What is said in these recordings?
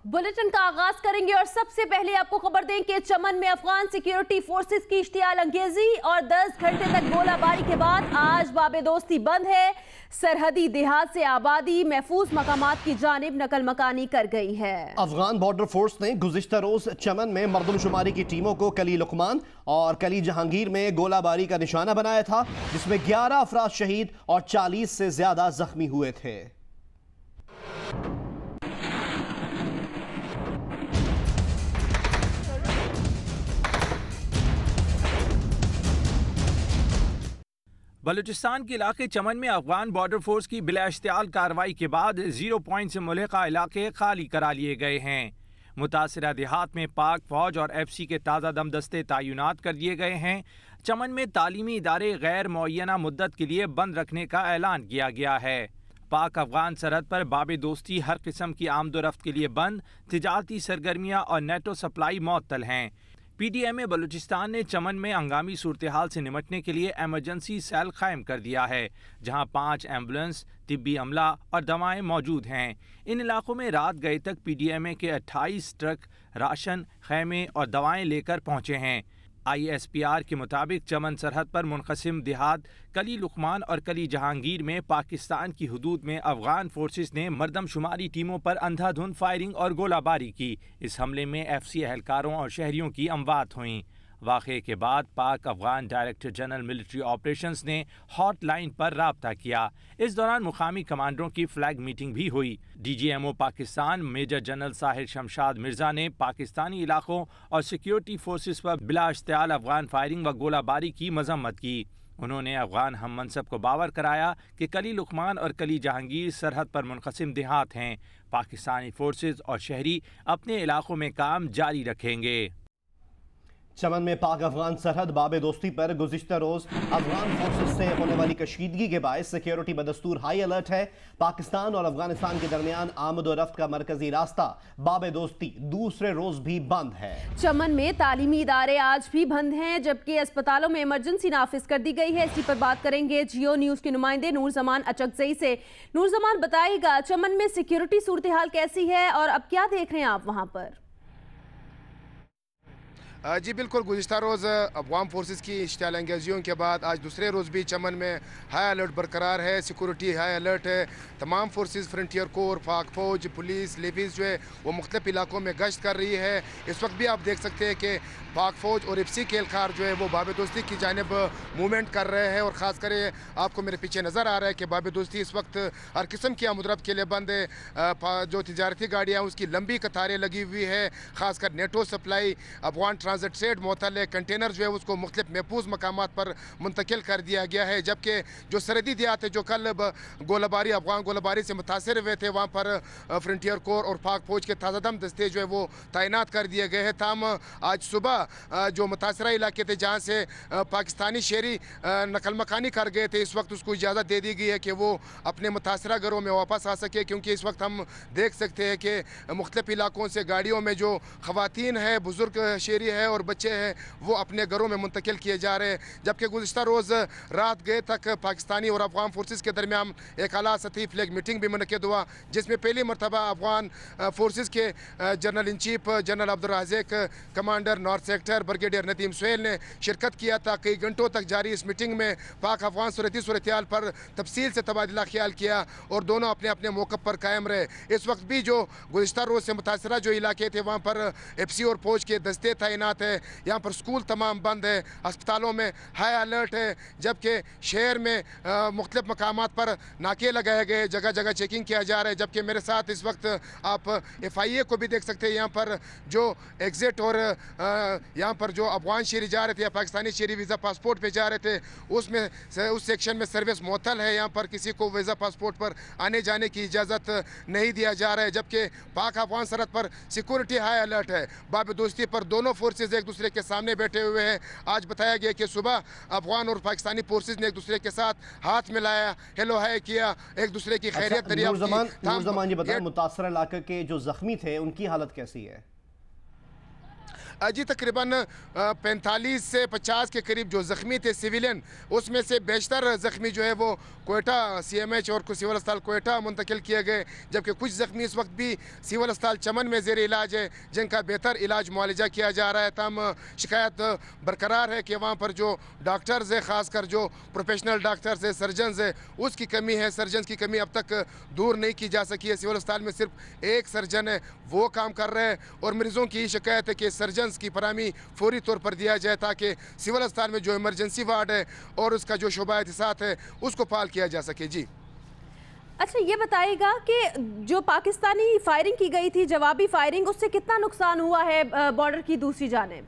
Bulletin का आगाज करेंगे और सबसे पहले आपको खबर दें कि चमन में अफगान सिक्योरिटी फोर्सेस की इश्तियाल अंगेजी और 10 घंटे तक गोलाबारी के बाद आज बाबे दोस्ती बंद है। सरहदी देहात से आबादी महफूज मकामात की जानिब नकल मकानी कर गई है। अफगान बॉर्डर फोर्स ने गुज़िश्ता रोज चमन में मरदमशुमारी की टीमों को कली लुकमान और कली जहांगीर में गोलाबारी का निशाना बनाया था, जिसमें 11 अफराद शहीद और 40 से ज्यादा जख्मी हुए थे। बलूचिस्तान के इलाके चमन में अफगान बॉर्डर फोर्स की बिला इश्तियाल कार्रवाई के बाद 0 पॉइंट से मुल्हिका इलाके खाली करा लिए गए हैं। मुतासिरा देहात में पाक फौज और FC के ताज़ा दम दस्ते तैनात कर दिए गए हैं। चमन में तालीमी इदारे गैर मुअय्यना मुद्दत के लिए बंद रखने का ऐलान किया गया है। पाक अफगान सरहद पर बाबे दोस्ती हर किस्म की आमदोरफ्त के लिए बंद, तिजारती सरगर्मियाँ और नेटो सप्लाई मुअत्तल हैं। PDMA बलूचिस्तान ने चमन में हंगामी सूरत हाल से निपटने के लिए एमरजेंसी सेल कायम कर दिया है, जहां 5 एम्बुलेंस, तिब्बी अमला और दवाएं मौजूद हैं। इन इलाकों में रात गए तक PDMA के 28 ट्रक राशन, खैमे और दवाएं लेकर पहुंचे हैं। ISPR के मुताबिक चमन सरहद पर मुनक़सिम देहात कली लुकमान और कली जहांगीर में पाकिस्तान की हदूद में अफगान फोर्सेस ने मरदमशुमारी टीमों पर अंधाधुंध फायरिंग और गोलाबारी की। इस हमले में FC एहलकारों और शहरियों की अमवात हुई। वाक़े के बाद पाक Afghan director general military operations ने हॉटलाइन पर राब्ता किया। इस दौरान मुकामी कमांडरों की फ्लैग मीटिंग भी हुई। DGMO Pakistan major general Sahir Shamshad Mirza ने पाकिस्तानी इलाकों और सिक्योरिटी फोर्सेस पर बिला इश्तियाल अफगान फायरिंग व गोलाबारी की मजम्मत की। उन्होंने अफगान हम मनसब को बावर कराया कि कली लुकमान और कली जहांगीर सरहद पर मुनक़सिम देहात हैं। पाकिस्तानी फोर्सेस और शहरी अपने इलाकों में काम जारी रखेंगे। चमन में पाक अफगान सरहद बाबे दोस्ती पर गुज़िश्ता रोज अफगान फोर्सेस से होने वाली कशीदगी के बायस सिक्योरिटी बदस्तूर हाई अलर्ट है। पाकिस्तान और अफगानिस्तान के दरमियान आमद और रफ्त का मरकजी रास्ता बाबे दोस्ती दूसरे रोज भी बंद है। चमन में तालीमी इदारे आज भी बंद हैं, जबकि अस्पतालों में इमरजेंसी नाफिज कर दी गई है। इसी पर बात करेंगे जियो न्यूज के नुमाइंदे नूर जमान अचकजई से। नूर जमान, बताइएगा चमन में सिक्योरिटी सूरत हाल कैसी है और अब क्या देख रहे हैं आप वहां पर? जी बिल्कुल, गुज़िश्ता रोज़ अफगान फोर्सेस की इश्तियाल अंगेजियों के बाद आज दूसरे रोज़ भी चमन में हाई अलर्ट बरकरार है। सिक्योरिटी हाई अलर्ट है। तमाम फोर्सेस, फ्रंटियर कोर, पाक फौज, पुलिस, लेविस जो है वो मुख्तलिफ इलाकों में गश्त कर रही है। इस वक्त भी आप देख सकते हैं कि पाक फौज और FC के एहलकार जो है वो बाबे दोस्ती की जानिब मूवमेंट कर रहे हैं। और ख़ास कर आपको मेरे पीछे नज़र आ रहा है कि बाबे दोस्ती इस वक्त हर किस्म की आमदरफ्त के लिए बंद है। जो तिजारती गाड़ियाँ उसकी लंबी कतारें लगी हुई है। ख़ासकर NATO supply, Afghan transit trade मोतल है, कंटेनर जो है उसको मुख्तलिफ महफूज मकामात पर मुंतकिल कर दिया गया है। जबकि जो सरहदी देहात है जो कल गोलाबारी अफगान गोलाबारी से मुतासर हुए थे, वहाँ पर फ्रंटियर कोर और पाक फौज के ताज़ा दम दस्ते जो है वो तैनात कर दिए गए हैं। ताम आज सुबह जो मुतासरा इलाके थे जहाँ से पाकिस्तानी शहरी नकल मकानी कर गए थे, इस वक्त उसको इजाज़त दे दी गई है कि वो अपने मुतासरा घरों में वापस आ सके, क्योंकि इस वक्त हम देख सकते हैं कि मुख्तलिफ इलाकों से गाड़ियों में जो ख़वातीन है, बुज़ुर्ग शहरी है और बच्चे हैं वो अपने घरों में मुंतकिल किए जा रहे हैं। जबकि गुज़िश्ता रोज़ रात गए तक पाकिस्तानी और अफगान फोर्सेस के दरमियान एक आला सतही फ्लैग मीटिंग भी मुनक़िद हुआ, जिसमें पहली मरतबा अफगान फोर्सेस के general in chief general Abdul Raziq, commander north sector brigadier Nadeem Suhail ने शिरकत किया था। कई घंटों तक जारी इस मीटिंग में पाक अफगान सूरत हाल पर तफसील से तबादला ख्याल किया और दोनों अपने अपने मौक़िफ़ पर कायम रहे। इस वक्त भी जो गुज़िश्ता रोज़ से मुतासरा जो इलाके थे वहाँ पर FC और फौज के दस्ते तैनात है। यहाँ पर स्कूल तमाम बंद है, अस्पतालों में हाई अलर्ट है, जबकि शहर में मुख्तलिफ मकामात पर नाके लगाए गए, जगह जगह चेकिंग किया जा रहा है। जबकि मेरे साथ इस वक्त आप FIA को भी देख सकते हैं। यहाँ पर जो एग्ज़िट और यहाँ पर जो अफगान शहरी जा रहे थे या पाकिस्तानी शहरी वीज़ा पासपोर्ट पे जा रहे थे, उसमें उस सेक्शन में सर्विस मुअत्तल है। यहाँ पर किसी को वीज़ा पासपोर्ट पर आने जाने की इजाज़त नहीं दिया जा रहा है। जबकि पाक अफगान सरहद पर सिक्योरिटी हाई अलर्ट है। बाबे दोस्ती पर दोनों फोर्सेज एक दूसरे के सामने बैठे हुए हैं। आज बताया गया कि सुबह अफगान और पाकिस्तानी फोर्सेज ने एक दूसरे के साथ हाथ मिलाया, हेलो हाय किया, एक दूसरे की खैरियत दरियाफ्त की। मुतासरा इलाके के जो जख्मी थे उनकी हालत कैसी है? जी तकरीबन 45 से 50 के करीब जो ज़ख्मी थे सिविलियन, उसमें से बेशतर ज़ख्मी जो है वो कोयटा CMH और सिविल अस्पताल कोयटा मुंतकिल किए गए, जबकि कुछ ज़ख्मी इस वक्त भी सिविल अस्पताल चमन में ज़ेर इलाज है, जिनका बेहतर इलाज मुआलजा किया जा रहा है। तमाम शिकायत बरकरार है कि वहाँ पर जो डॉक्टर्स है, ख़ासकर जो प्रोफेशनल डॉक्टर्स है, सर्जन्स है, उसकी कमी है। सर्जन्स की कमी अब तक दूर नहीं की जा सकी है। सिविल अस्पताल में सिर्फ एक सर्जन है, वो काम कर रहे हैं और मरीजों की शिकायत है कि सर्जन्स की फराहमी फौरी तौर पर दिया जाए ताकि सिविल अस्पताल में जो इमरजेंसी वार्ड है और उसका जो शोबा एहतिसात है उसको फाल किया जा सके। जी अच्छा, ये बताइएगा कि जो पाकिस्तानी फायरिंग की गई थी, जवाबी फायरिंग, उससे कितना नुकसान हुआ है बॉर्डर की दूसरी जानिब?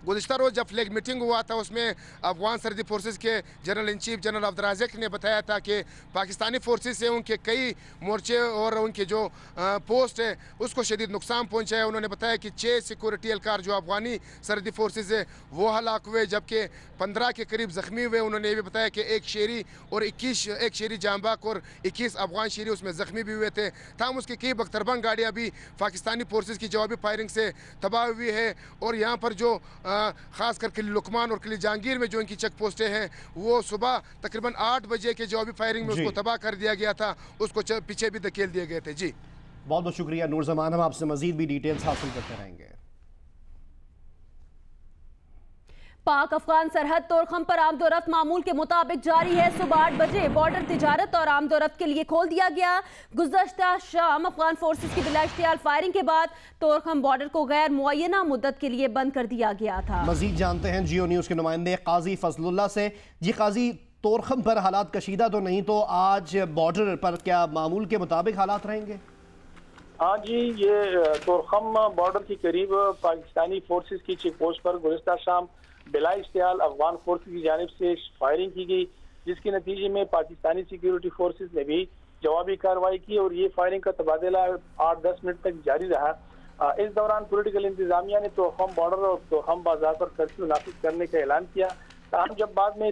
गुज़िश्ता रोज़ जब फ्लैग मीटिंग हुआ था उसमें अफगान सरहदी फोर्सेस के general in chief general Abdul Raziq ने बताया था कि पाकिस्तानी फोर्सेस से उनके कई मोर्चे और उनके जो पोस्ट है उसको शदीद नुकसान पहुंचा है। उन्होंने बताया कि 6 सिक्योरिटी एहलकार जो अफगानी सरहदी फोर्सेस है वो हलाक हुए, जबकि 15 के करीब ज़ख्मी हुए। उन्होंने ये भी बताया कि एक शेरी और 21 शेरी जांबाक और 21 अफगान शेरी उसमें ज़ख्मी भी हुए थे। ताहम उसकी कई बख्तरबंद गाड़ियाँ भी पाकिस्तानी फोर्सेस की जवाबी फायरिंग से तबाह हुई है और यहाँ पर जो ख़ासकर किले लुकमान और किले जहांगीर में जो इनकी चेक पोस्टें हैं वो सुबह तकरीबन 8 बजे के जवाबी फायरिंग में उसको तबाह कर दिया गया था, उसको पीछे भी धकेल दिए गए थे। जी बहुत बहुत शुक्रिया नूर जमान, हम आपसे मजीद भी डिटेल्स हासिल करते रहेंगे। पाक अफगान सरहद तोरखम पर आमदोरफ्त मामूल के मुताबिक जारी है। सुबह 8 बजे बॉर्डर तिजारत और आमदोरफ्त के लिए खोल दिया गया। गुज़श्ता शाम अफगान फोर्सेस की बिलाइश्तियाल फायरिंग के बाद तोरखम बॉर्डर को गैर मुअय्यना मुद्दत के लिए बंद कर दिया गया था। मजीद जानते हैं जियो न्यूज़ के नुमाइंदे काजी फजलुल्लाह से। जी काजी, तोरखम पर हालात कशीदा तो नहीं, तो आज बॉर्डर पर क्या मामूल के मुताबिक हालात रहेंगे? हाँ जी, ये तोरखम बॉर्डर के करीब पाकिस्तानी फोर्सेस की चेक पोस्ट पर गुज़श्ता शाम बिला इश्तियाल अफगान फोर्सेस की जानिब से फायरिंग की गई, जिसके नतीजे में पाकिस्तानी सिक्योरिटी फोर्सेस ने भी जवाबी कार्रवाई की और ये फायरिंग का तबादला 8-10 मिनट तक जारी रहा। इस दौरान पॉलिटिकल इंतजामिया ने तोरखम बॉर्डर और तोरखम बाजार पर कर्फ्यू नाफिज करने का ऐलान किया। ताहम जब बाद में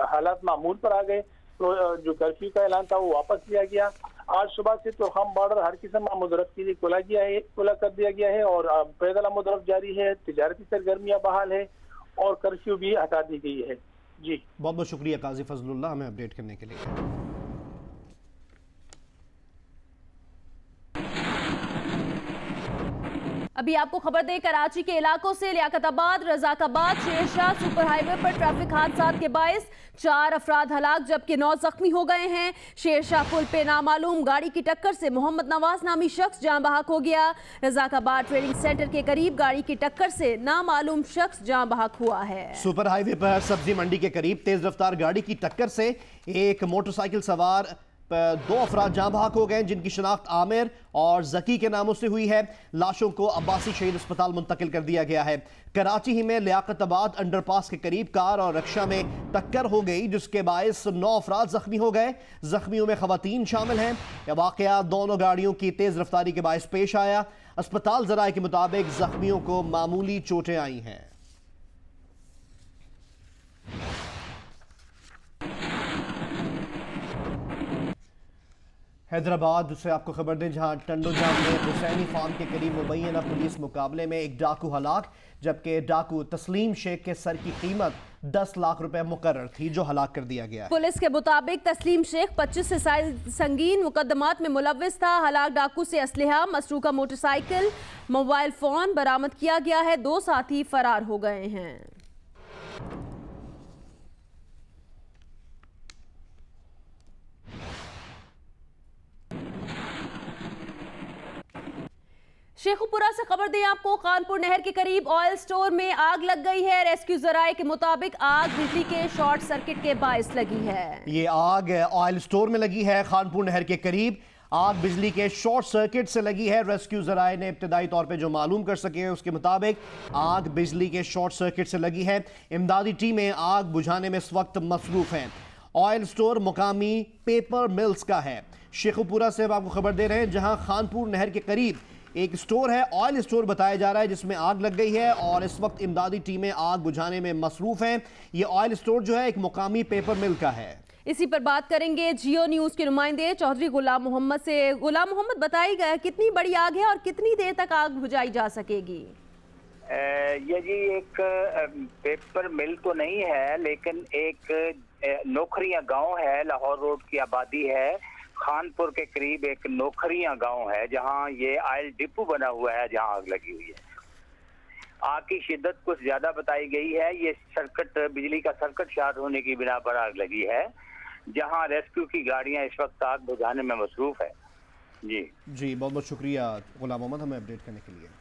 हालात मामूल पर आ गए तो जो कर्फ्यू का ऐलान था वो वापस लिया गया। आज सुबह से तोरखम बॉर्डर हर किस्म आमदोरफ्त के लिए खुला कर दिया गया है और पैदल आमदोरफ्त जारी है, तिजारती सरगर्मियां बहाल है और कर्फ्यू भी हटा दी गई है। जी बहुत बहुत शुक्रिया काजी फजलुल्लाह हमें अपडेट करने के लिए। अभी आपको खबर दें, कराची के इलाकों से लियाकताबाद, रजाकाबाद, शेरशाह सुपर हाईवे पर ट्रैफिक हादसात के बायस 4 अफराद हलाक जबकि 9 जख्मी हो गए हैं। शेरशाह पुल पे नामालूम गाड़ी की टक्कर से मोहम्मद नवाज नामी शख्स जान बहक हो गया। रजाकाबाद ट्रेडिंग सेंटर के करीब गाड़ी की टक्कर से नामालूम शख्स जान बहक हुआ है। सुपर हाईवे पर सब्जी मंडी के करीब तेज रफ्तार गाड़ी की टक्कर से एक मोटरसाइकिल सवार 2 अफराद जाँ बहक हो गए, जिनकी शनाख्त आमिर और जकी के नामों से हुई है। लाशों को अब्बासी शहीद अस्पताल मुंतकिल कर दिया गया है। कराची ही में लियाकताबाद अंडरपास के करीब कार और रिक्शा में टक्कर हो गई, जिसके बायस 9 अफराद जख्मी हो गए। जख्मियों में खवातीन शामिल हैं। यह वाकया दोनों गाड़ियों की तेज रफ्तारी के बायस पेश आया। अस्पताल ज़राए के मुताबिक जख्मियों को मामूली चोटें आई हैं। हैदराबाद से आपको खबर दें, जहां टंडोजाम में हुसैनी फार्म के करीब मुबैना पुलिस मुकाबले में एक डाकू हलाक, जबकि डाकू तस्लीम शेख के सर की कीमत 10 लाख रुपए मुकर्रर थी, जो हलाक कर दिया गया है। पुलिस के मुताबिक तस्लीम शेख 25 से संगीन मुकदमात में मुलव्विस था। हलाक डाकू से असलहा, मसरूका मोटरसाइकिल, मोबाइल फोन बरामद किया गया है। 2 साथी फरार हो गए हैं। शेखुपुरा से खबर दें आपको, कानपुर नहर के करीब ऑयल स्टोर में आग लग गई है। रेस्क्यू जराए के मुताबिक आग बिजली के शॉर्ट सर्किट के बायस लगी है। ये आग ऑयल स्टोर में लगी है। कानपुर नहर के करीब आग बिजली के शॉर्ट सर्किट से लगी है। रेस्क्यू जराए ने इब्तदाई तौर पे जो मालूम कर सके उसके मुताबिक आग बिजली के शॉर्ट सर्किट से लगी है। इमदादी टीमें आग बुझाने में इस वक्त मसरूफ हैं। ऑयल स्टोर मुकामी पेपर मिल्स का है। शेखुपुरा से अब आपको खबर दे रहे हैं, जहां खानपुर नहर के करीब एक स्टोर है, ऑयल स्टोर बताया जा रहा है, जिसमें आग लग गई है और इस वक्त इमदादी टीमें आग बुझाने में मसरूफ हैं। ये ऑयल स्टोर जो है एक मुकामी पेपर मिल का है। इसी पर बात करेंगे जियो न्यूज के नुमाइंदे चौधरी गुलाम मोहम्मद से। गुलाम मोहम्मद, बताइएगा कितनी बड़ी आग है और कितनी देर तक आग बुझाई जा सकेगी? ये जी एक पेपर मिल तो नहीं है, लेकिन एक नौखरियां गांव है, लाहौर रोड की आबादी है, खानपुर के करीब एक नौखरियां गांव है जहां ये ऑयल डिपो बना हुआ है, जहां आग लगी हुई है। आग की शिद्दत कुछ ज्यादा बताई गई है। ये सर्किट, बिजली का सर्किट शॉर्ट होने की बिना पर आग लगी है, जहां रेस्क्यू की गाड़ियां इस वक्त आग बुझाने में मसरूफ है। जी बहुत बहुत शुक्रिया गुलाम मोहम्मद हमें अपडेट करने के लिए।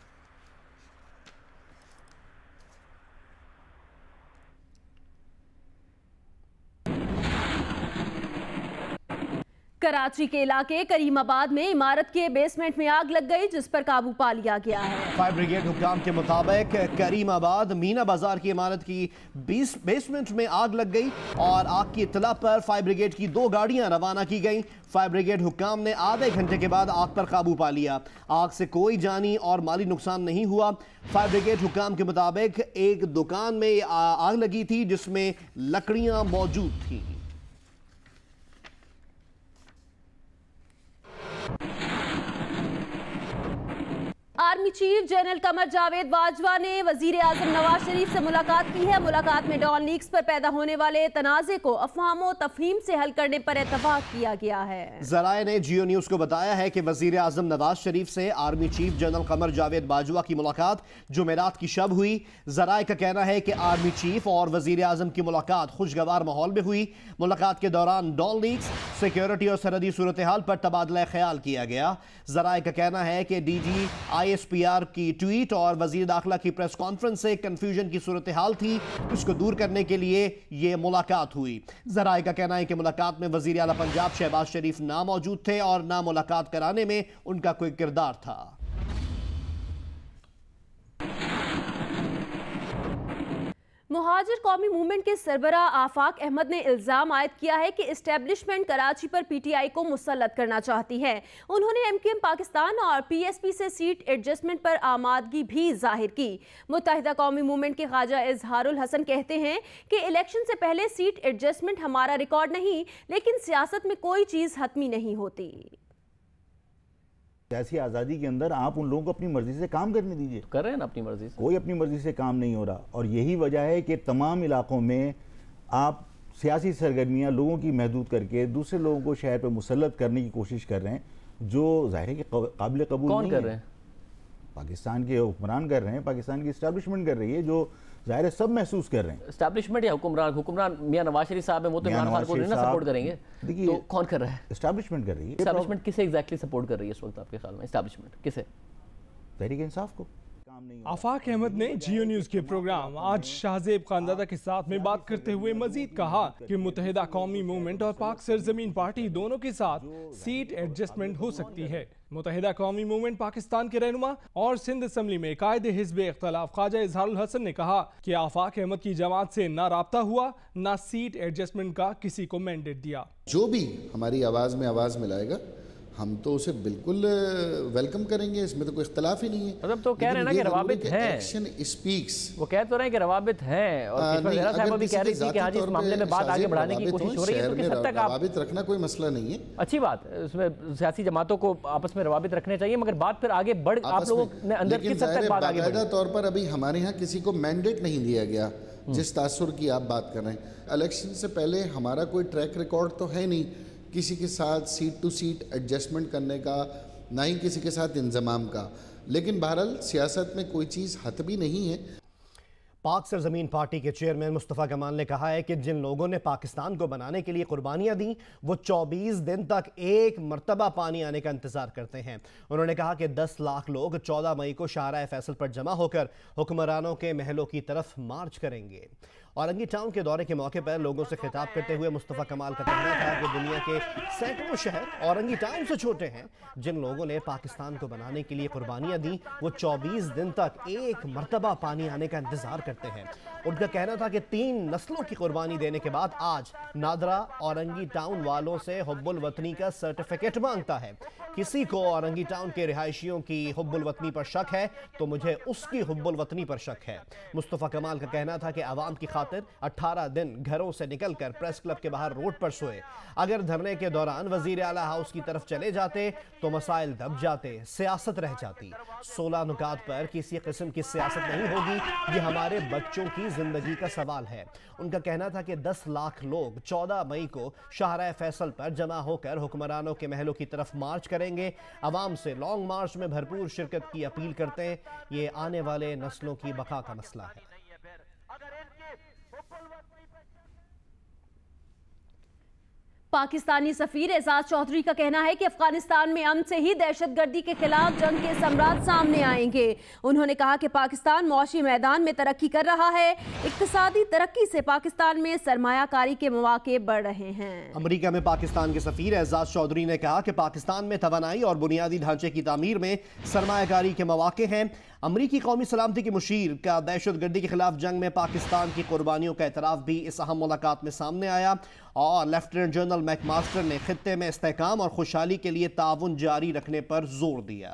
कराची के इलाके करीमाबाद में इमारत के बेसमेंट में आग लग गई, जिस पर काबू पा लिया गया है। फायर ब्रिगेड हुक्काम के मुताबिक करीमाबाद मीना बाजार की इमारत की बेसमेंट में आग लग गई और आग की इत्तला पर फायर ब्रिगेड की 2 गाड़ियां रवाना की गई। फायर ब्रिगेड हुक्काम ने आधे घंटे के बाद आग पर काबू पा लिया। आग से कोई जानी और माली नुकसान नहीं हुआ। फायर ब्रिगेड हुक्काम के मुताबिक एक दुकान में आग लगी थी जिसमें लकड़ियां मौजूद थी। Army chief general Qamar Javed Bajwa ने वजीर आजम नवाज शरीफ से मुलाकात की है। मुलाकात में डॉन लीक्स पर पैदा होने वाले तनाज़े को अफ़हाम तफ़हीम से हल करने पर इत्तफ़ाक़ किया गया है। ज़राए ने जियो न्यूज़ को बताया है कि वजीर आजम नवाज शरीफ से army chief general Qamar Javed Bajwa की मुलाकात जुमेरात की शब हुई। ज़राए का कहना है कि आर्मी चीफ और वजीर आजम की मुलाकात खुशगवार माहौल में हुई। मुलाकात के दौरान डॉन लीक्स, सिक्योरिटी और सरहदी सूरत हाल पर तबादला ख्याल किया गया। ज़राए का कहना है कि DG ISPR की ट्वीट और वजीर दाखिला की प्रेस कॉन्फ्रेंस से कंफ्यूजन की सूरत हाल थी, उसको दूर करने के लिए ये मुलाकात हुई। ज़राए का कहना है कि मुलाकात में वजीर आला पंजाब शहबाज शरीफ ना मौजूद थे और ना मुलाकात कराने में उनका कोई किरदार था। मुहाजिर कौमी मूवमेंट के सरबरा आफाक अहमद ने इल्ज़ाम आयद किया है कि इस्टेब्लिशमेंट कराची पर PTI को मुसल्लत करना चाहती है। उन्होंने MQM पाकिस्तान और PSP से सीट एडजस्टमेंट पर आमादगी भी जाहिर की। मुत्तहिदा कौमी मूवमेंट के ख्वाजा इजहारुल हसन कहते हैं कि इलेक्शन से पहले सीट एडजस्टमेंट हमारा रिकॉर्ड नहीं, लेकिन सियासत में कोई चीज़ हतमी नहीं होती। सियासी आज़ादी के अंदर आप उन लोगों को अपनी मर्जी से काम करने दीजिए। तो कर रहे हैं ना अपनी मर्जी से, कोई अपनी मर्जी से काम नहीं हो रहा। और यही वजह है कि तमाम इलाकों में आप सियासी सरगर्मियां लोगों की महदूद करके दूसरे लोगों को शहर पर मुसल्लत करने की कोशिश कर रहे हैं, जो ज़ाहिर है कि काबिल कबूल नहीं कर रहे हैं। पाकिस्तान के हुक्मरान कर रहे हैं, पाकिस्तान की इस्टेब्लिशमेंट कर रही है, जो ज़ाहिर है सब महसूस कर रहे हैं। इस्टेब्लिशमेंट या हुक्मरान मियां नवाज शरीफ साहब है, वो तो इमरान खान को नहीं ना सपोर्ट करेंगे। देखिए तो कौन कर रहा है? इस्टेब्लिशमेंट कर रही है। इस्टेब्लिशमेंट किसे एग्जैक्टली सपोर्ट कर रही है इस वक्त आपके ख्याल में? इस्टेब्लिशमेंट किसे? तहरीक इंसाफ को। आफाक अहमद ने जियो न्यूज के प्रोग्राम आज शाहजेब खानदादा के साथ में बात करते हुए मजीद कहा कि मुत्तहिदा कौमी मूवमेंट और पाक सरजमीन पार्टी दोनों के साथ सीट एडजस्टमेंट हो सकती है। मुत्तहिदा कौमी मूवमेंट पाकिस्तान के रहनुमा और सिंध असम्बली में कायदे हिज़्ब इख्तलाफ ख्वाजा इजहारुल हसन ने कहा कि आफाक अहमद की जमात से ना राब्ता हुआ, ना सीट एडजस्टमेंट का किसी को मैंडेट दिया। जो भी हमारी आवाज़ में आवाज़ मिलाएगा हम तो उसे बिल्कुल वेलकम करेंगे, इसमें तो कोई इख्तलाफ ही नहीं है। मतलब तो कह रहे हैं ना कि रवाबित हैं, एक्शन स्पीक्स, वो कह तो रहे हैं कि रवाबित हैं और किस्मत साहब भी कह रही थी कि आज इस मामले में बात आगे बढ़ाने की कोशिश हो रही है। तो किस हद तक रवाबित रखना कोई मसला नहीं है, अच्छी बात है, उसमें सियासी जमातों को आपस में रवाबित रखने चाहिए, मगर बात फिर आगे बढ़ आप लोगों ने अंदर किस हद तक बात आगे बढ़ी? तौर पर अभी हमारे यहाँ किसी को मैंडेट नहीं दिया गया, जिस तासुर की आप बात कर रहे हैं। इलेक्शन से पहले हमारा कोई ट्रैक रिकॉर्ड तो है नहीं किसी के साथ सीट टू सीट एडजस्टमेंट करने का, ना ही किसी के साथ इंजमाम का, लेकिन बहरहाल सियासत में कोई चीज़ हतमी नहीं है। पाक सरजमीन पार्टी के चेयरमैन मुस्तफ़ा कमाल ने कहा है कि जिन लोगों ने पाकिस्तान को बनाने के लिए कुर्बानियां दी, वो 24 दिन तक एक मरतबा पानी आने का इंतज़ार करते हैं। उन्होंने कहा कि 10 लाख लोग 14 मई को शाहराए फैसल पर जमा होकर हुक्मरानों के महलों की तरफ मार्च करेंगे। औरंगी टाउन के दौरे के मौके पर लोगों से खिताब करते हुए मुस्तफ़ा कमाल का कहना था कि दुनिया के सैकड़ों शहर औरंगी टाउन से छोटे हैं। जिन लोगों ने पाकिस्तान को बनाने के लिए कुर्बानियां दी, वो 24 दिन तक एक मरतबा पानी आने का इंतज़ार करते हैं। उनका कहना था कि 3 नस्लों की कुर्बानी देने के बाद आज नादरा औरंगी टाउन वालों से हुब्बुल वतनी का सर्टिफिकेट मांगता है। किसी को औरंगी टाउन के रिहायशियों की हुब्बुल वतनी पर शक है तो मुझे उसकी हुब्बुल वतनी पर शक है। मुस्तफ़ा कमाल का कहना था कि अवाम की खातिर 18 दिन घरों से निकलकर प्रेस क्लब के बाहर रोड पर सोए। अगर धरने के दौरान वजीर आला हाउस की तरफ चले जाते तो मसाइल दब जाते, सियासत रह जाती। 16 नुकात पर किसी किस्म की सियासत नहीं होगी, ये हमारे बच्चों की जिंदगी का सवाल है। उनका कहना था कि 10 लाख लोग 14 मई को शाहराह फैसल पर जमा होकर हुक्मरानों के महलों की तरफ मार्च करेंगे। अवाम से लॉन्ग मार्च में भरपूर शिरकत की अपील करते हैं। ये आने वाले नस्लों की बका का मसला है। पाकिस्तानी सफीर एजाज चौधरी का कहना है कि अफगानिस्तान में अमन से ही दहशतगर्दी के खिलाफ जंग के सम्राट सामने आएंगे। उन्होंने कहा कि पाकिस्तान मौशी मैदान में तरक्की कर रहा है। इक्तिसादी तरक्की से पाकिस्तान में सरमायाकारी के मौके बढ़ रहे हैं। अमेरिका में पाकिस्तान के सफीर एजाज चौधरी ने कहा कि पाकिस्तान में तवानाई और बुनियादी ढांचे की तामीर में सरमायाकारी के मौके हैं। अमरीकी कौमी सलामती के मुशीर का दहशतगर्दी के खिलाफ जंग में पाकिस्तान की कुर्बानियों का एतराफ़ भी इस अहम मुलाकात में सामने आया और लेफ्टिनेंट जनरल मैकमास्टर ने खित्ते में इस्तेहकाम और खुशहाली के लिए ताउन जारी रखने पर जोर दिया।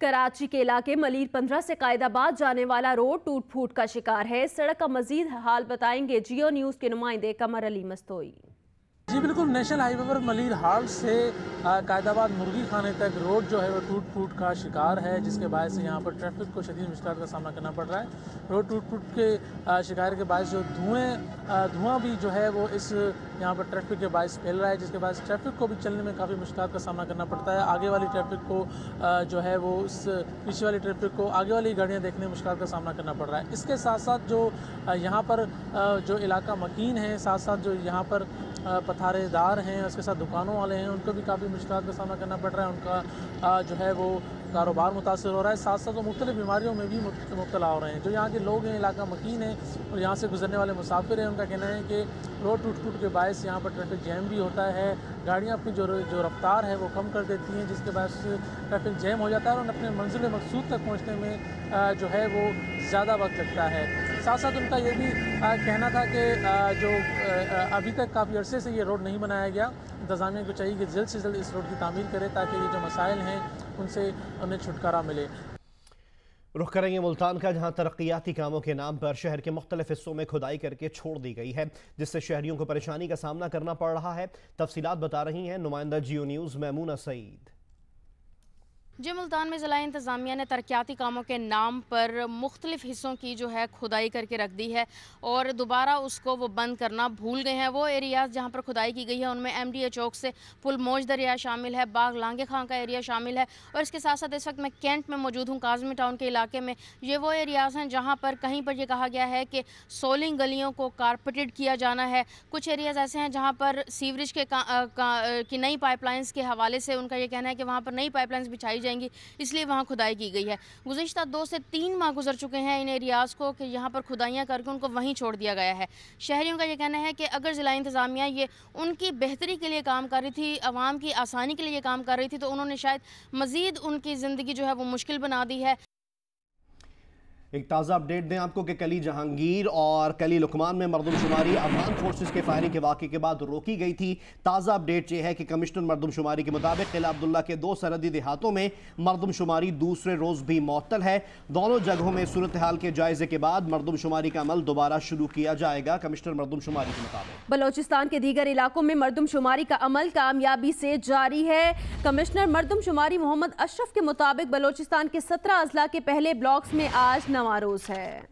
कराची के इलाके मलीर 15 से कायदाबाद जाने वाला रोड टूट फूट का शिकार है। सड़क का मजीद हाल बताएंगे जियो न्यूज के नुमाइंदे कमर अली मस्तोई। जी बिल्कुल, नेशनल हाईवे पर मलीर हाल से कायदाबाद मुर्गी खाने तक रोड जो है वो टूट फूट का शिकार है, जिसके बायस से यहाँ पर ट्रैफिक को शदीद मुश्किल का सामना करना पड़ रहा है। रोड टूट फूट के शिकार के बायस जो धुआं भी जो है वो इस यहाँ पर ट्रैफिक के बायस फैल रहा है, जिसके बायस ट्रैफिक को भी चलने में काफ़ी मुश्किल का सामना करना पड़ता है। आगे वाली ट्रैफिक को जो है वो उस पीछे वाली ट्रैफिक को आगे वाली गाड़ियाँ देखने में मुश्किल का सामना करना पड़ रहा है। इसके साथ साथ जो यहाँ पर जो इलाका मकीन है, साथ साथ जो यहाँ पर पथारेदार हैं, उसके साथ दुकानों वाले हैं, उनको भी काफ़ी मुश्किल का सामना करना पड़ रहा है। उनका जो है वो कारोबार मुतासर हो रहा है, साथ साथ वो मुख्तलिफ बीमारियों में भी मुब्तला हो रहे हैं। जो यहाँ के लोग हैं, इलाका मकीन है और यहाँ से गुजरने वाले मुसाफिर हैं, उनका कहना है कि रोड टूट फूट के बायस यहाँ पर ट्रैफिक जैम भी होता है। गाड़ियाँ अपनी जो रफ्तार है वो कम कर देती हैं, जिसके बायस ट्रैफिक जैम हो जाता है और अपने मंजिल मकसूद तक पहुँचने में जो है वो ज़्यादा वक्त लगता है। साथ साथ उनका ये भी कहना था कि जो अभी तक काफ़ी अरसे से ये रोड नहीं बनाया गया, इंतज़ामिया को चाहिए कि जल्द से जल्द इस रोड की तामीर करे ताकि ये जो मसाइल हैं उनसे उन्हें छुटकारा मिले। रुख करेंगे मुल्तान का, जहां तरक्याती कामों के नाम पर शहर के मुख्तलिफ हिस्सों में खुदाई करके छोड़ दी गई है, जिससे शहरियों को परेशानी का सामना करना पड़ रहा है। तफसीलात बता रही हैं नुमाइंदा जियो न्यूज़ मैमूना सईद। जी, मुल्तान में ज़िला इंतज़ामिया ने तरक्याती कामों के नाम पर मुख्तलिफ हिस्सों की जो है खुदाई करके रख दी है और दोबारा उसको वो बंद करना भूल गए हैं। वो एरियाज़ जहाँ पर खुदाई की गई है उनमें MDA चौक से पुलमोज दरिया शामिल है, बाग लांगे खां का एरिया शामिल है और इसके साथ साथ इस वक्त मैं कैंट में मौजूद हूँ, काज़मी टाउन के इलाके में। ये वो एरियाज़ हैं जहाँ पर कहीं पर यह कहा गया है कि सोलिंग गलियों को कारपेटेड किया जाना है। कुछ एरियाज़ ऐसे हैं जहाँ पर सीवरेज के की नई पाइपलाइंस के हवाले से उनका ये कहना है कि वहाँ पर नई पाइपलाइंस बिछाई जाएंगी, इसलिए वहाँ खुदाई की गई है। गुज़िश्ता 2 से 3 माह गुजर चुके हैं इन एरियाज़ को कि यहाँ पर खुदाइयाँ करके उनको वहीं छोड़ दिया गया है। शहरियों का ये कहना है कि अगर ज़िला इंतज़ामिया ये उनकी बेहतरी के लिए काम कर रही थी, आवाम की आसानी के लिए ये काम कर रही थी, तो उन्होंने शायद मज़ीद उनकी ज़िंदगी जो है वो मुश्किल बना दी है। एक ताज़ा अपडेट दें आपको कि कली जहांगीर और कली लुकमान में मरदमशुमारी अफगान फोर्सेस के फायरिंग के वाक़े के बाद रोकी गई थी। ताज़ा अपडेट यह है कि कमिश्नर मरदमशुमारी के मुताबिक किला अब्दुल्ला के 2 सरहदी देहातों में मरदमशुमारी दूसरे रोज़ भी मुअत्तल है। दोनों जगहों में सूरत हाल के जायजे के बाद मरदमशुमारी का अमल दोबारा शुरू किया जाएगा। कमिश्नर मरदमशुमारी के मुताबिक बलोचिस्तान के दीगर इलाकों में मरदमशुमारी का अमल कामयाबी से जारी है। कमिश्नर मरदमशुमारी मोहम्मद अशरफ के मुताबिक बलोचिस्तान के 17 अजला के पहले ब्लॉक्स में आज नवारोज है।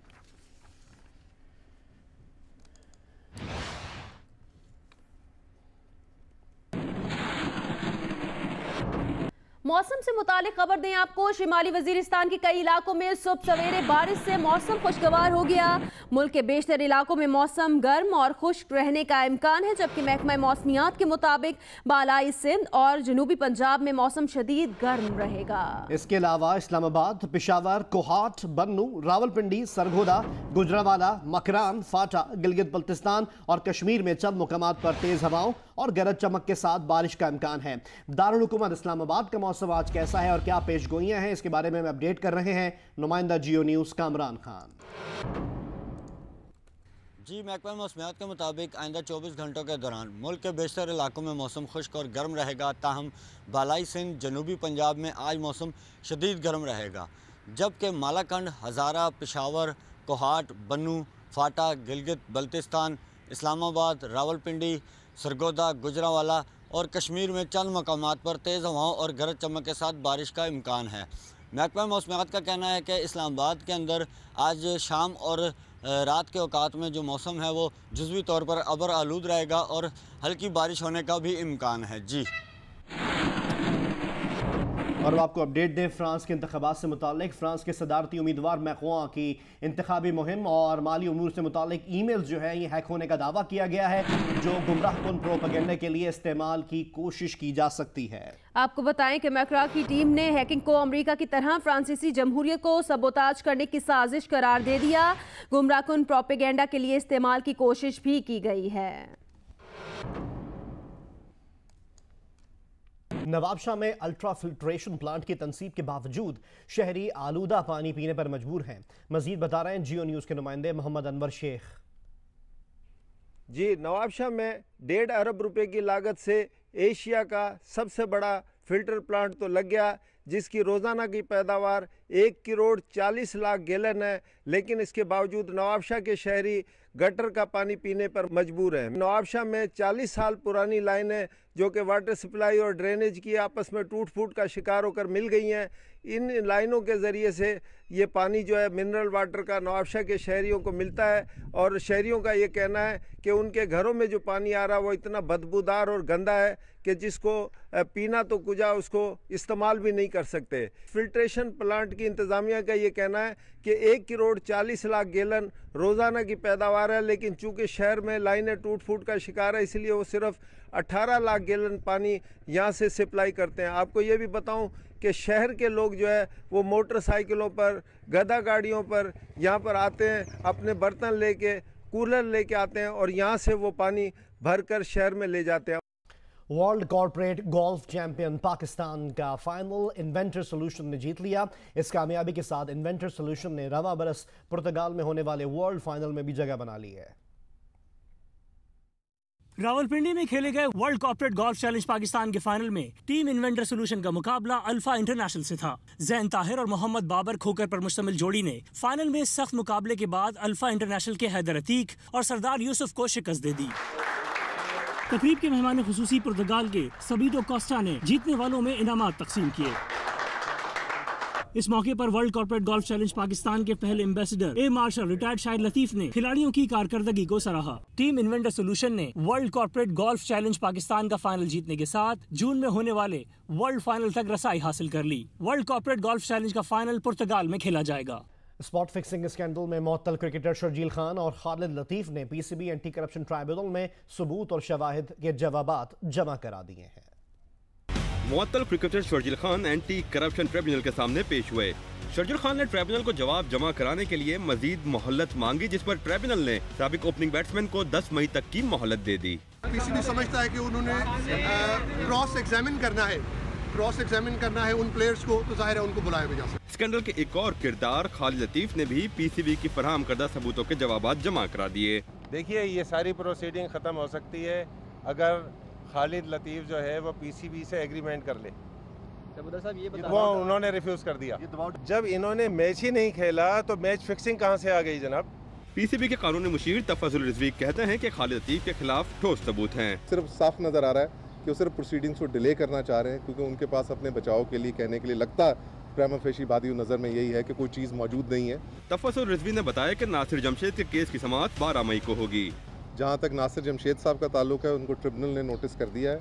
मौसम से मुतालिक खबर दें आपको, शिमाली वजीरिस्तान के कई इलाकों में सुबह सवेरे बारिश से मौसम खुशगवार हो गया। मुल्क के बेशतर इलाकों में मौसम गर्म और खुश्क रहने का इम्कान है, जबकि महकमा मौसमियात के मुताबिक बालाई सिंध और जनूबी पंजाब में मौसम शदीद गर्म रहेगा। इसके अलावा इस्लामाबाद, पेशावर, कोहाट, बन्नू, रावलपिंडी, सरगोदा, गुजरावाला, मकरान, फाटा, गिलगित बल्तिस्तान और कश्मीर में चंद मुकामात पर तेज हवाओं और गरज चमक के साथ बारिश का इम्कान है। दारुल हुकूमत इस्लामाबाद का मौसम आज कैसा है और क्या पेशगोइयां हैं, इसके बारे में हम अपडेट कर रहे हैं नुमाइंदा जियो न्यूज़ कामरान खान। जी, महकमा मौसमियात के मुताबिक आइंदा 24 घंटों के दौरान मुल्क के बेशतर इलाकों में मौसम खुश्क और गर्म रहेगा। ताहम बालाई सिंध, जनूबी पंजाब में आज मौसम शदीद गर्म रहेगा, जबकि मालाकंड, हज़ारा, पेशावर, कोहाट, बन्नू, फाटा, गिलगित बल्तिस्तान, इस्लामाबाद, रावलपिंडी, सरगोदा, गुजरांवाला और कश्मीर में चंद मकामात पर तेज़ हवाओं और गरज चमक के साथ बारिश का इम्कान है। महकमा मौसमियात का कहना है कि इस्लामाबाद के अंदर आज शाम और रात के औकात में जो मौसम है वो जुज़वी तौर पर अबर आलूद रहेगा और हल्की बारिश होने का भी इम्कान है। जी, और आपको अपडेट दें फ्रांस के इंतखाबात से मुतालिक। फ्रांस के सदारती उम्मीदवार मैक्रों की इंतखाबी मुहिम और माली उमूर से मुतालिक ईमेल जो है ये हैक होने का दावा किया गया है, जो गुमराहकुन प्रोपेगेंडा के लिए इस्तेमाल की कोशिश की जा सकती है। आपको बताएं कि मैक्रों की टीम ने हैकिंग को अमेरिका की तरह फ्रांसीसी जमहूरियत को सबोताज करने की साजिश करार दे दिया। गुमराहकुन प्रोपेगेंडा के लिए इस्तेमाल की कोशिश भी की गई है। नवाबशाह में अल्ट्रा फिल्ट्रेशन प्लांट की तनसीब के बावजूद शहरी आलूदा पानी पीने पर मजबूर हैं। मजीद बता रहे हैं जियो न्यूज़ के नुमाइंदे मोहम्मद अनवर शेख। जी, नवाबशाह में 1.5 अरब रुपए की लागत से एशिया का सबसे बड़ा फिल्टर प्लांट तो लग गया, जिसकी रोज़ाना की पैदावार 1 करोड़ 40 लाख गैलन है, लेकिन इसके बावजूद नवाबशाह के शहरी गटर का पानी पीने पर मजबूर हैं। नवाबशाह में 40 साल पुरानी लाइनें जो कि वाटर सप्लाई और ड्रेनेज की आपस में टूट फूट का शिकार होकर मिल गई हैं, इन लाइनों के ज़रिए से ये पानी जो है मिनरल वाटर का नवाबशाह के शहरियों को मिलता है। और शहरियों का ये कहना है कि उनके घरों में जो पानी आ रहा है वो इतना बदबूदार और गंदा है कि जिसको पीना तो कुजा उसको इस्तेमाल भी नहीं कर सकते। फिल्ट्रेशन प्लांट की इंतज़ामिया का ये कहना है कि 1 करोड़ 40 लाख गैलन रोज़ाना की पैदावार है, लेकिन चूँकि शहर में लाइनें टूट फूट का शिकार है, इसलिए वो सिर्फ 18 लाख गैलन पानी यहाँ से सप्लाई करते हैं। आपको ये भी बताऊं कि शहर के लोग जो है वो मोटरसाइकिलों पर, गधा गाड़ियों पर यहाँ पर आते हैं, अपने बर्तन लेके, कूलर लेके आते हैं और यहाँ से वो पानी भरकर शहर में ले जाते हैं। World corporate golf champion Pakistan का फाइनल इन्वेंटर सॉल्यूशन ने जीत लिया। इस कामयाबी के साथ इन्वेंटर सॉल्यूशन ने रवा बरस पुर्तगाल में होने वाले वर्ल्ड फाइनल में भी जगह बना ली है। रावलपिंडी में खेले गए world corporate golf challenge Pakistan के फाइनल में टीम इन्वेंटर सॉल्यूशन का मुकाबला अल्फा इंटरनेशनल से था। जैन ताहिर और मोहम्मद बाबर खोकर पर मुश्तमिल जोड़ी ने फाइनल में सख्त मुकाबले के बाद अल्फा इंटरनेशनल के हैदर अतीक और सरदार यूसुफ को शिकस्त दे दी। तकरीब के मेहमान खुसूसी पुर्तगाल के सबीटो कोस्टा ने जीतने वालों में इनामात तकसीम किए। इस मौके पर world corporate golf challenge Pakistan के पहले एम्बेसडर ए मार्शल रिटायर्ड शाहिद लतीफ ने खिलाड़ियों की कारकर्दगी को सराहा। टीम इन्वेंटर सॉल्यूशन ने world corporate golf challenge Pakistan का फाइनल जीतने के साथ जून में होने वाले वर्ल्ड फाइनल तक रसाई हासिल कर ली। वर्ल्ड कॉर्पोरेट गोल्फ चैलेंज का फाइनल पुर्तगाल में खेला जाएगा। स्पॉट फिक्सिंग स्कैंडल में मुअत्तल क्रिकेटर शर्जील खान और खालिद लतीफ ने पीसीबी एंटी करप्शन ट्राइब्यूनल में सबूत और शवाहिद के जवाबात जमा करा दिए हैं। मुअत्तल cricketer Sharjeel Khan anti corruption tribunal के सामने पेश हुए। शर्जील खान ने ट्रिब्यूनल को जवाब जमा कराने के लिए मजीद मोहलत मांगी, जिस पर ट्रिब्यूनल ने साबिक ओपनिंग बैट्समैन को 10 मई तक की मोहलत दे दी। पीसीबी समझता है कि उन्होंने क्रॉस एग्जामिन करना है उन प्लेयर्स को, तो जाहिर है उनको बुलाया भी जा सकता है। स्कैंडल के एक और किरदार खालिद लतीफ ने भी पीसीबी की फराहम करदा सबूतों के जवाबात जमा करा दिए। देखिए, ये सारी प्रोसीडिंग खत्म हो सकती है अगर खालिद लतीफ जो है वो पीसीबी से एग्रीमेंट कर ले। साहब ये वो उन्होंने रिफ्यूज कर दिया। जब इन्होंने मैच ही नहीं खेला तो मैच फिक्सिंग कहाँ से आ गई जनाब? पीसीबी के कानूनी मुशीर तफाजुल रिजवी कहते हैं कि खालिद लतीफ के खिलाफ ठोस सबूत हैं। सिर्फ साफ नजर आ रहा है कि वो सिर्फ प्रोसीडिंग्स को डिले करना चाह रहे हैं, क्योंकि उनके पास अपने बचाव के लिए कहने के लिए लगता प्रेमा फेशी बादी नज़र में यही है कि कोई चीज़ मौजूद नहीं है। तफाजुल रिजवी ने बताया कि नासिर जमशेद के केस की समाअत 12 मई को होगी। जहाँ तक नासिर जमशेद साहब का ताल्लुक है, उनको ट्रिब्यूनल ने नोटिस कर दिया है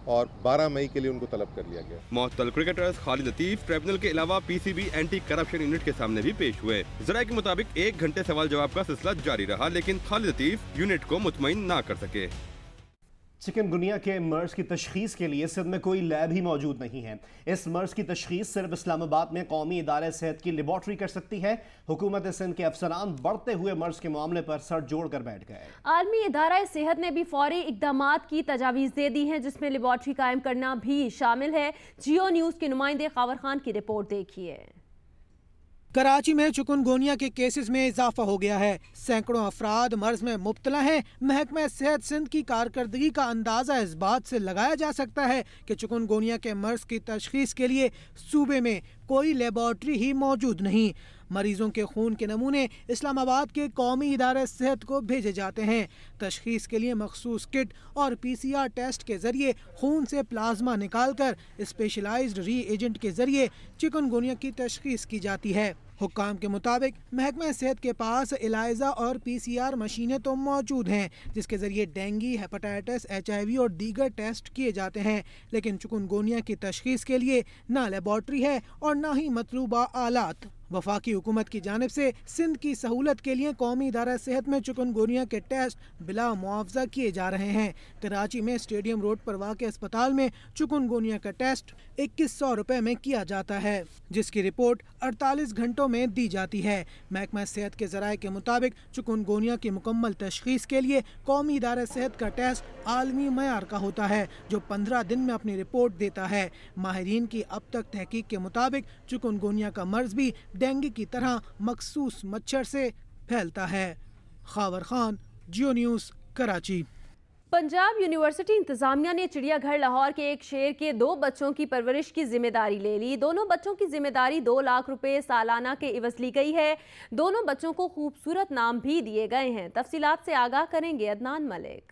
और 12 मई के लिए उनको तलब कर लिया गया। मुअत्तल क्रिकेटर्स खालिद लतीफ ट्रिब्यूनल के अलावा पीसीबी एंटी करप्शन यूनिट के सामने भी पेश हुए। जराये के मुताबिक 1 घंटे सवाल जवाब का सिलसिला जारी रहा, लेकिन खालिद लतीफ यूनिट को मुतमईन ना कर सके। चिकनगुनिया के मर्ज की तशखीस के लिए सिंध में कोई लैब ही मौजूद नहीं है। इस मर्ज की तशखीस सिर्फ इस्लामाबाद में कौमी इदारे सेहत की लेबॉर्ट्री कर सकती है। हुकूमत सिंध के अफसरान बढ़ते हुए मर्ज के मामले पर सर जोड़ कर बैठ गए। आलमी इदारा सेहत ने भी फौरी इकदामात की तजावीज़ दे दी हैं, जिसमें लेबॉर्ट्री कायम करना भी शामिल है। जियो न्यूज़ के नुमाइंदे खावर खान की रिपोर्ट देखिए। कराची में चिकुनगुनिया के केसेस में इजाफा हो गया है। सैकड़ों अफराद मर्ज में मुब्तला हैं। महकमा सेहत सिंध की कारकर्दगी का अंदाजा इस बात से लगाया जा सकता है कि चिकुनगुनिया के मर्ज की तशखीस के लिए सूबे में कोई लेबॉर्ट्री ही मौजूद नहीं। मरीजों के खून के नमूने इस्लामाबाद के कौमी इदारे सेहत को भेजे जाते हैं। तशखीस के लिए मखसूस किट और PCR टेस्ट के जरिए खून से प्लाज्मा निकालकर स्पेशलाइज्ड री एजेंट के जरिए चिकुनगुनिया की तशखीस की जाती है। हुक्काम के मुताबिक महकमा सेहत के पास इलाइजा और PCR मशीनें तो मौजूद हैं, जिसके जरिए डेंगू, हेपेटाइटिस, HIV और दीगर टेस्ट किए जाते हैं, लेकिन चिकुनगुनिया की तशखीस के लिए ना लेबॉर्ट्री है और ना ही मतलूबा आलात। वफाकी हुकूमत की जानिब से सिंध की सहूलत के लिए कौमी इदारा सेहत में चिकुनगुनिया के टेस्ट बिला मुआवजा किए जा रहे हैं। कराची में स्टेडियम रोड पर वाक़ अस्पताल में चिकुनगुनिया का टेस्ट 2100 रुपए में किया जाता है, जिसकी रिपोर्ट 48 घंटों में दी जाती है। महकमा सेहत के ज़राए के मुताबिक चिकुनगुनिया की मुकम्मल तशखीस के लिए कौमी इदारा सेहत का टेस्ट आलमी मयार का होता है, जो 15 दिन में अपनी रिपोर्ट देता है। माहिरीन की अब तक तहकीक के मुताबिक चिकुनगुनिया का मर्ज भी डेंगू की तरह मखसूस मच्छर से फैलता है। खावर खान, जियो न्यूज़, कराची। पंजाब यूनिवर्सिटी इंतजामिया ने चिड़ियाघर लाहौर के एक शेर के 2 बच्चों की परवरिश की जिम्मेदारी ले ली। दोनों बच्चों की जिम्मेदारी 2 लाख रुपए सालाना के इवज ली गई है। दोनों बच्चों को खूबसूरत नाम भी दिए गए हैं। तफसीलात से आगाह करेंगे अदनान मलिक।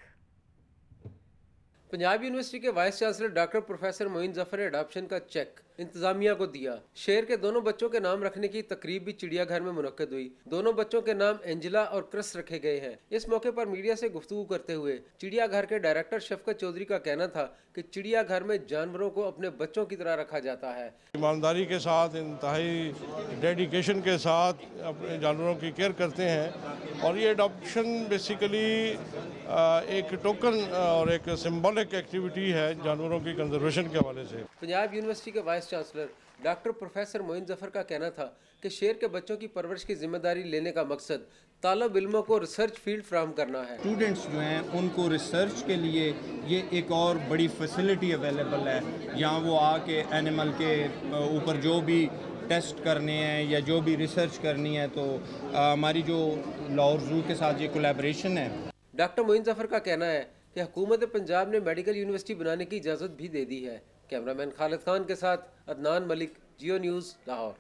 पंजाब यूनिवर्सिटी के vice chancellor doctor professor Moin Zafar ने अडॉप्शन का चेक इंतजामिया को दिया। शेर के दोनों बच्चों के नाम रखने की तकरीब भी चिड़ियाघर में मुनक्कद हुई। दोनों बच्चों के नाम एंजिला और क्रिस रखे गए हैं। इस मौके पर मीडिया से गुफ्तगू करते हुए चिड़ियाघर के डायरेक्टर शफकत चौधरी का कहना था कि चिड़ियाघर में जानवरों को अपने बच्चों की तरह रखा जाता है। ईमानदारी के साथ, इंतहाई डेडिकेशन के साथ अपने जानवरों की केयर करते हैं और ये अडॉप्शन बेसिकली एक टोकन और एक सिंबॉलिक एक्टिविटी है जानवरों की कंजर्वेशन के हवाले से। पंजाब यूनिवर्सिटी के vice chancellor doctor professor Moin Zafar का कहना था कि शेर के बच्चों की परवरिश की जिम्मेदारी लेने का मकसद तालब इल्मों को रिसर्च फील्ड फ्राहम करना है। स्टूडेंट्स जो हैं उनको रिसर्च के लिए ये एक और बड़ी फैसिलिटी अवेलेबल है। यहाँ वो आके एनिमल के ऊपर जो भी टेस्ट करने हैं या जो भी रिसर्च करनी है, तो हमारी जो लाहौर ज़ू के साथ ये कोलैबोरेशन है। डॉक्टर मोइन जफर का कहना है कि हुकूमत पंजाब ने मेडिकल यूनिवर्सिटी बनाने की इजाज़त भी दे दी है। कैमरामैन खालिद खान के साथ अदनान मलिक, जियो न्यूज़, लाहौर।